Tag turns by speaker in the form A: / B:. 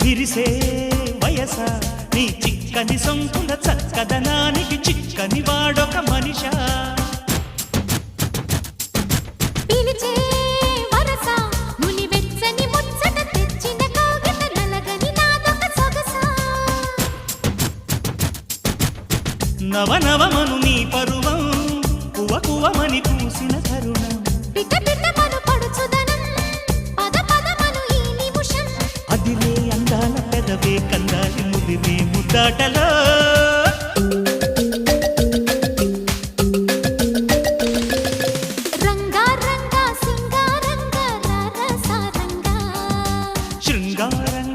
A: విరిసే వయస నీ చిక్కని సొంపుల చక్కదనానికి చిక్కని వాడొక మనిషా
B: పిలిచే వరస నులి వెచ్చని ముచ్చట తెచ్చిన కాగిత నలగని నాదొక సొగసా
A: నవనవమను నీ పరువం కువ కువమని పూసిన తరుణం
B: పిట పిటమను పడుచుదనం పద పదమను ఈ నిమిషం
A: అదిలే అందాల పెదవే కందాలి ముదిరే ముద్దాటలో
B: రంగా రంగా సింగారంగా రరసారంగా
A: శృంగారంగా